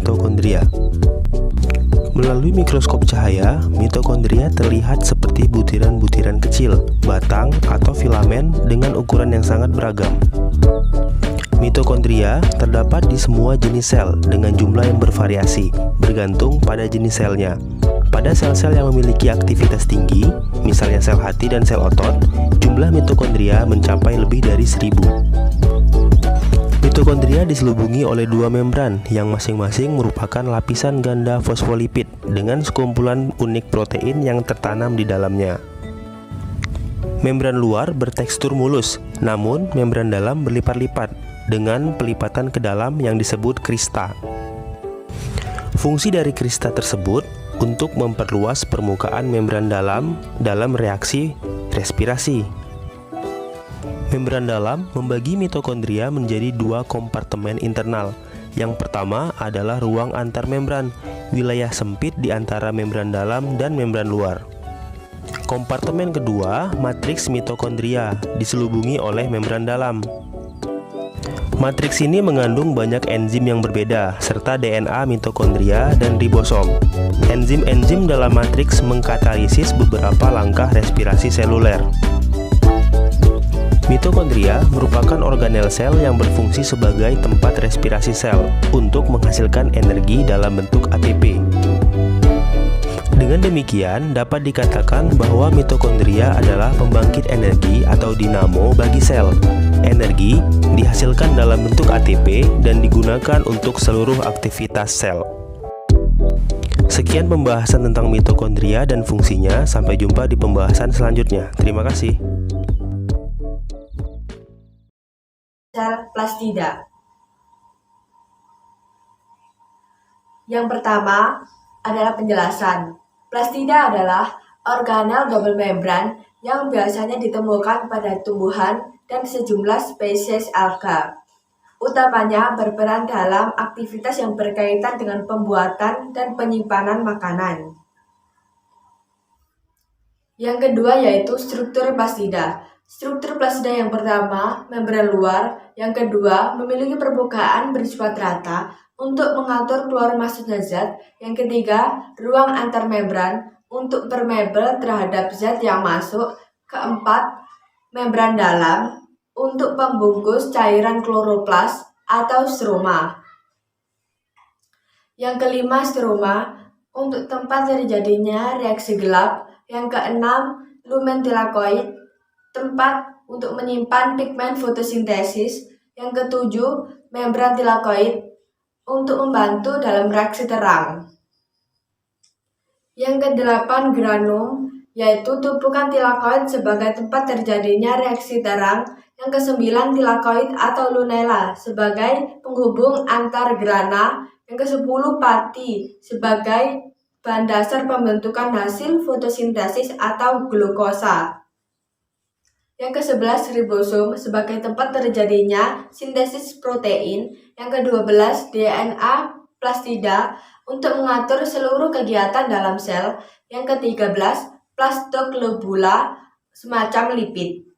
mitokondria. Melalui mikroskop cahaya, mitokondria terlihat seperti butiran-butiran kecil, batang, atau filamen dengan ukuran yang sangat beragam. Mitokondria terdapat di semua jenis sel dengan jumlah yang bervariasi, bergantung pada jenis selnya. Pada sel-sel yang memiliki aktivitas tinggi, misalnya sel hati dan sel otot, jumlah mitokondria mencapai lebih dari 1000. Mitokondria diselubungi oleh dua membran yang masing-masing merupakan lapisan ganda fosfolipid dengan sekumpulan unik protein yang tertanam di dalamnya. Membran luar bertekstur mulus, namun membran dalam berlipat-lipat dengan pelipatan ke dalam yang disebut krista. Fungsi dari krista tersebut untuk memperluas permukaan membran dalam reaksi respirasi. Membran dalam membagi mitokondria menjadi dua kompartemen internal. Yang pertama adalah ruang antar membran, wilayah sempit di antara membran dalam dan membran luar. Kompartemen kedua, matriks mitokondria, diselubungi oleh membran dalam. Matriks ini mengandung banyak enzim yang berbeda, serta DNA mitokondria dan ribosom. Enzim-enzim dalam matriks mengkatalisis beberapa langkah respirasi seluler. Mitokondria merupakan organel sel yang berfungsi sebagai tempat respirasi sel untuk menghasilkan energi dalam bentuk ATP. Dengan demikian, dapat dikatakan bahwa mitokondria adalah pembangkit energi atau dinamo bagi sel. Energi dihasilkan dalam bentuk ATP dan digunakan untuk seluruh aktivitas sel. Sekian pembahasan tentang mitokondria dan fungsinya. Sampai jumpa di pembahasan selanjutnya. Terima kasih. Sel plastida. Yang pertama adalah penjelasan. Plastida adalah organel double membran yang biasanya ditemukan pada tumbuhan dan sejumlah spesies alga. Utamanya berperan dalam aktivitas yang berkaitan dengan pembuatan dan penyimpanan makanan. Yang kedua yaitu struktur plastida. Struktur plastida yang pertama, membran luar. Yang kedua, memiliki permukaan bersifat rata untuk mengatur keluar masuknya zat. Yang ketiga, ruang antar membran untuk permeabel terhadap zat yang masuk. Keempat, membran dalam untuk pembungkus cairan kloroplas atau stroma. Yang kelima, stroma untuk tempat terjadinya reaksi gelap. Yang keenam, lumen tilakoid, tempat untuk menyimpan pigmen fotosintesis. Yang ketujuh, membran tilakoid untuk membantu dalam reaksi terang. Yang kedelapan, granum, yaitu tumpukan tilakoid sebagai tempat terjadinya reaksi terang. Yang kesembilan, tilakoid atau lunella sebagai penghubung antar grana. Yang kesepuluh, pati sebagai bahan dasar pembentukan hasil fotosintesis atau glukosa. Yang ke-11, ribosom sebagai tempat terjadinya sintesis protein. Yang ke-12, DNA plastida untuk mengatur seluruh kegiatan dalam sel. Yang ke-13, plastoglobula semacam lipid.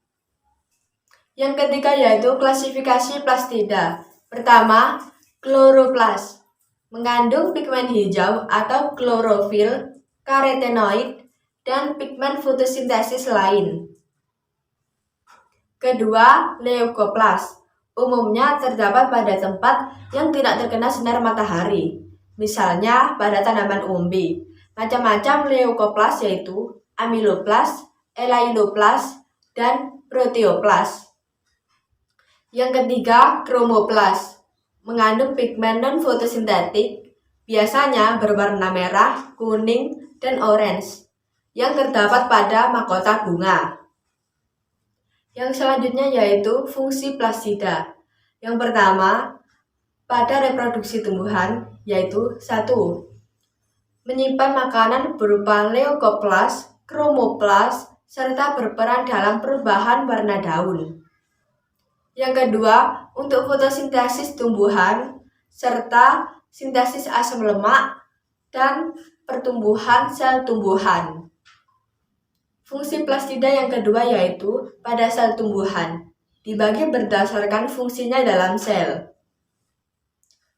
Yang ketiga yaitu klasifikasi plastida. Pertama, kloroplas mengandung pigmen hijau atau klorofil, karotenoid, dan pigmen fotosintesis lain. Kedua, leukoplas umumnya terdapat pada tempat yang tidak terkena sinar matahari, misalnya pada tanaman umbi. Macam-macam leukoplas yaitu amiloplas, elailoplas, dan proteoplas. Yang ketiga, kromoplas mengandung pigmen non-fotosintetik, biasanya berwarna merah, kuning, dan orange, yang terdapat pada mahkota bunga. Yang selanjutnya yaitu fungsi plastida. Yang pertama, pada reproduksi tumbuhan, yaitu 1. Menyimpan makanan berupa leukoplas, kromoplas, serta berperan dalam perubahan warna daun. Yang kedua, untuk fotosintesis tumbuhan, serta sintesis asam lemak dan pertumbuhan sel tumbuhan. Fungsi plastida yang kedua yaitu pada sel tumbuhan, dibagi berdasarkan fungsinya dalam sel.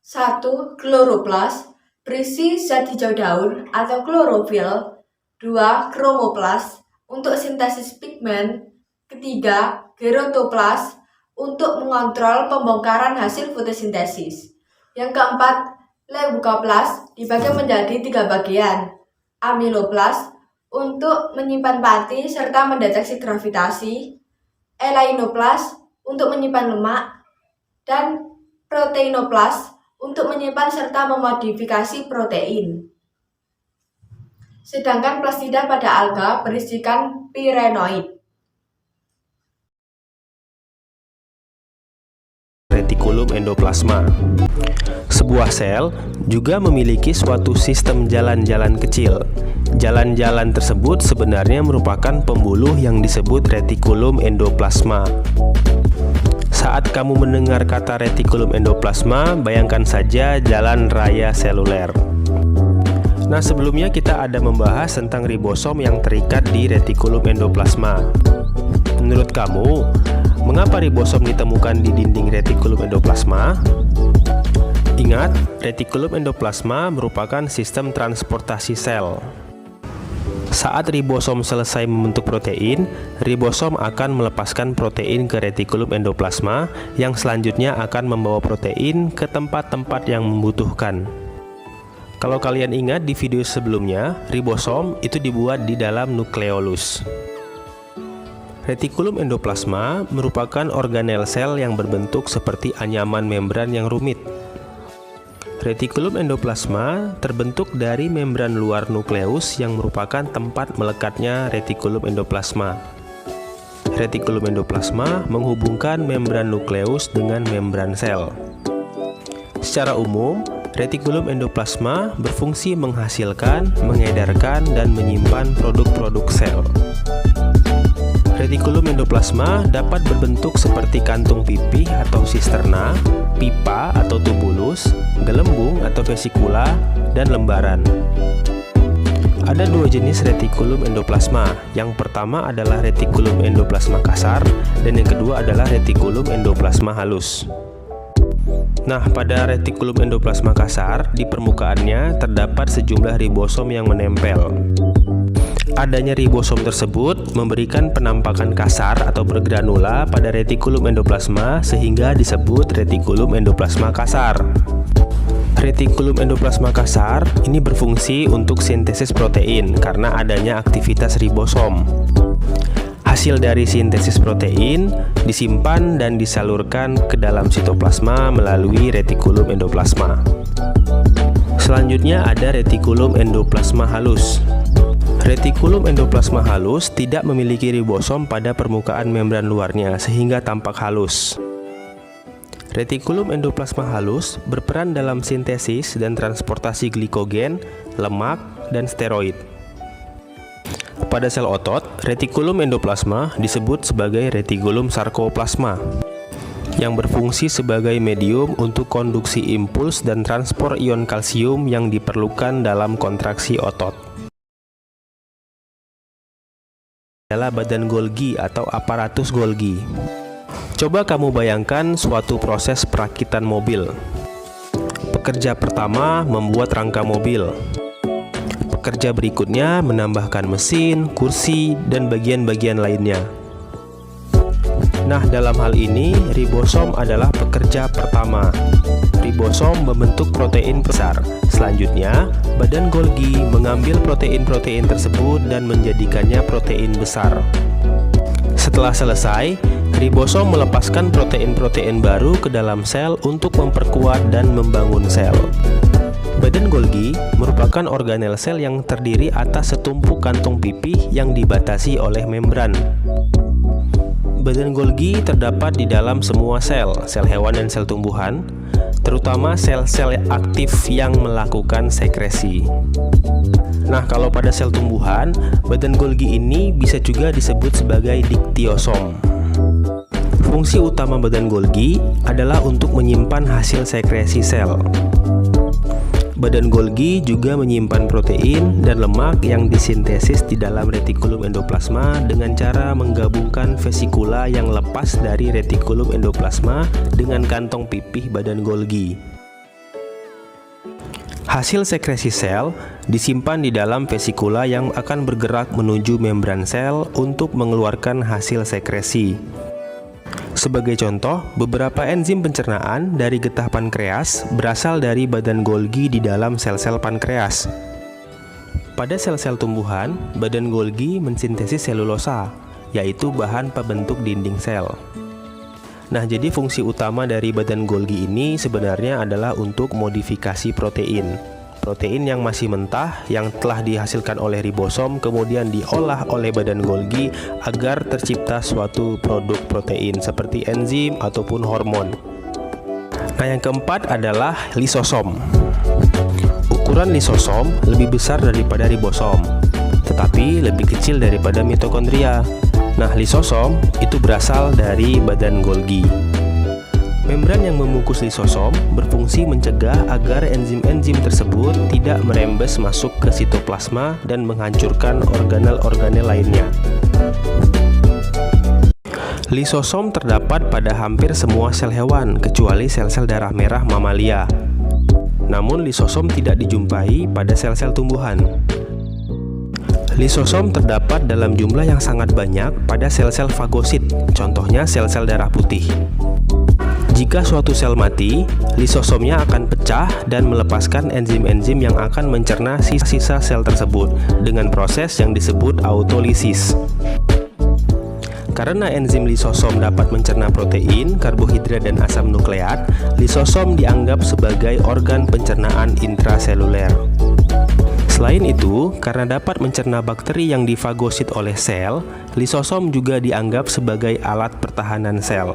1. Kloroplas, berisi zat hijau daun atau klorofil. 2. Kromoplas, untuk sintesis pigmen. 3. Gerontoplas, untuk mengontrol pembongkaran hasil fotosintesis. Yang keempat, Leucoplas, dibagi menjadi 3 bagian. Amiloplas, untuk menyimpan pati serta mendeteksi gravitasi. Elainoplas, untuk menyimpan lemak. Dan proteinoplas, untuk menyimpan serta memodifikasi protein. Sedangkan plastida pada alga berisikan pirenoid. Retikulum endoplasma. Sebuah sel juga memiliki suatu sistem jalan-jalan kecil. Jalan-jalan tersebut sebenarnya merupakan pembuluh yang disebut retikulum endoplasma. Saat kamu mendengar kata retikulum endoplasma, bayangkan saja jalan raya seluler. Nah, sebelumnya kita ada membahas tentang ribosom yang terikat di retikulum endoplasma. Menurut kamu, mengapa ribosom ditemukan di dinding retikulum endoplasma? Ingat, retikulum endoplasma merupakan sistem transportasi sel. Saat ribosom selesai membentuk protein, ribosom akan melepaskan protein ke retikulum endoplasma yang selanjutnya akan membawa protein ke tempat-tempat yang membutuhkan. Kalau kalian ingat di video sebelumnya, ribosom itu dibuat di dalam nukleolus. Retikulum endoplasma merupakan organel sel yang berbentuk seperti anyaman membran yang rumit. Retikulum endoplasma terbentuk dari membran luar nukleus yang merupakan tempat melekatnya retikulum endoplasma. Retikulum endoplasma menghubungkan membran nukleus dengan membran sel. Secara umum, retikulum endoplasma berfungsi menghasilkan, mengedarkan, dan menyimpan produk-produk sel. Retikulum endoplasma dapat berbentuk seperti kantung pipih atau sisterna, pipa atau tubulus, gelembung atau vesikula, dan lembaran. Ada 2 jenis retikulum endoplasma. Yang pertama adalah retikulum endoplasma kasar, dan yang kedua adalah retikulum endoplasma halus. Nah, pada retikulum endoplasma kasar, di permukaannya terdapat sejumlah ribosom yang menempel. Adanya ribosom tersebut memberikan penampakan kasar atau bergranula pada retikulum endoplasma sehingga disebut retikulum endoplasma kasar. Retikulum endoplasma kasar ini berfungsi untuk sintesis protein karena adanya aktivitas ribosom. Hasil dari sintesis protein disimpan dan disalurkan ke dalam sitoplasma melalui retikulum endoplasma. Selanjutnya ada retikulum endoplasma halus. Retikulum endoplasma halus tidak memiliki ribosom pada permukaan membran luarnya sehingga tampak halus. Retikulum endoplasma halus berperan dalam sintesis dan transportasi glikogen, lemak, dan steroid. Pada sel otot, retikulum endoplasma disebut sebagai retikulum sarkoplasma yang berfungsi sebagai medium untuk konduksi impuls dan transport ion kalsium yang diperlukan dalam kontraksi otot. Adalah badan Golgi atau aparatus Golgi. Coba kamu bayangkan suatu proses perakitan mobil. Pekerja pertama membuat rangka mobil. Pekerja berikutnya menambahkan mesin, kursi, dan bagian-bagian lainnya. Nah, dalam hal ini, ribosom adalah pekerja pertama. Ribosom membentuk protein besar. Selanjutnya, badan Golgi mengambil protein-protein tersebut dan menjadikannya protein besar. Setelah selesai, ribosom melepaskan protein-protein baru ke dalam sel untuk memperkuat dan membangun sel. Badan Golgi merupakan organel sel yang terdiri atas setumpuk kantung pipih yang dibatasi oleh membran. Badan Golgi terdapat di dalam semua sel hewan dan sel tumbuhan, terutama sel-sel aktif yang melakukan sekresi. Nah, kalau pada sel tumbuhan, badan Golgi ini bisa juga disebut sebagai diktiosom. Fungsi utama badan Golgi adalah untuk menyimpan hasil sekresi sel. Badan Golgi juga menyimpan protein dan lemak yang disintesis di dalam retikulum endoplasma dengan cara menggabungkan vesikula yang lepas dari retikulum endoplasma dengan kantong pipih badan Golgi. Hasil sekresi sel disimpan di dalam vesikula yang akan bergerak menuju membran sel untuk mengeluarkan hasil sekresi. Sebagai contoh, beberapa enzim pencernaan dari getah pankreas berasal dari badan Golgi di dalam sel-sel pankreas. Pada sel-sel tumbuhan, badan Golgi mensintesis selulosa, yaitu bahan pembentuk dinding sel. Nah, jadi fungsi utama dari badan Golgi ini sebenarnya adalah untuk modifikasi protein. Protein yang masih mentah yang telah dihasilkan oleh ribosom kemudian diolah oleh badan Golgi agar tercipta suatu produk protein seperti enzim ataupun hormon. Nah, yang keempat adalah lisosom. Ukuran lisosom lebih besar daripada ribosom, tetapi lebih kecil daripada mitokondria. Nah, lisosom itu berasal dari badan Golgi. Membran yang membungkus lisosom berfungsi mencegah agar enzim-enzim tersebut tidak merembes masuk ke sitoplasma dan menghancurkan organel-organel lainnya. Lisosom terdapat pada hampir semua sel hewan kecuali sel-sel darah merah mamalia. Namun lisosom tidak dijumpai pada sel-sel tumbuhan. Lisosom terdapat dalam jumlah yang sangat banyak pada sel-sel fagosit, contohnya sel-sel darah putih. Jika suatu sel mati, lisosomnya akan pecah dan melepaskan enzim-enzim yang akan mencerna sisa-sisa sel tersebut dengan proses yang disebut autolisis. Karena enzim lisosom dapat mencerna protein, karbohidrat, dan asam nukleat, lisosom dianggap sebagai organ pencernaan intraseluler. Selain itu, karena dapat mencerna bakteri yang difagosit oleh sel, lisosom juga dianggap sebagai alat pertahanan sel.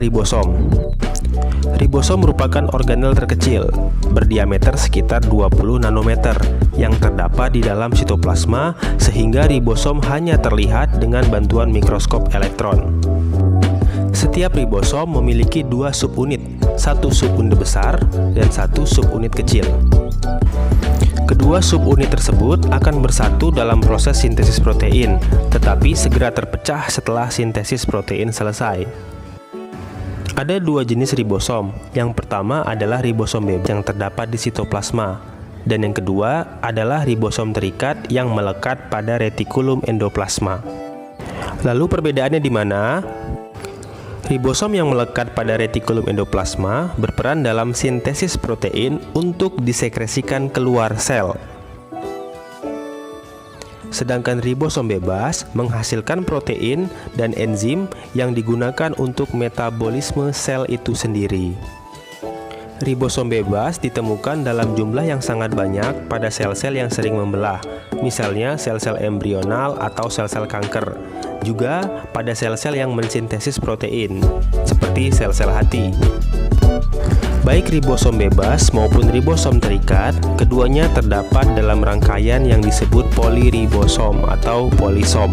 Ribosom. Ribosom merupakan organel terkecil, berdiameter sekitar 20 nanometer, yang terdapat di dalam sitoplasma sehingga ribosom hanya terlihat dengan bantuan mikroskop elektron. Setiap ribosom memiliki dua subunit, satu subunit besar dan satu subunit kecil. Kedua subunit tersebut akan bersatu dalam proses sintesis protein, tetapi segera terpecah setelah sintesis protein selesai. Ada dua jenis ribosom. Yang pertama adalah ribosom bebas yang terdapat di sitoplasma, dan yang kedua adalah ribosom terikat yang melekat pada retikulum endoplasma. Lalu perbedaannya di mana? Ribosom yang melekat pada retikulum endoplasma berperan dalam sintesis protein untuk disekresikan keluar sel. Sedangkan ribosom bebas menghasilkan protein dan enzim yang digunakan untuk metabolisme sel itu sendiri. Ribosom bebas ditemukan dalam jumlah yang sangat banyak pada sel-sel yang sering membelah, misalnya sel-sel embrional atau sel-sel kanker. Juga pada sel-sel yang mensintesis protein, seperti sel-sel hati. Baik ribosom bebas maupun ribosom terikat, keduanya terdapat dalam rangkaian yang disebut poliribosom atau polisom.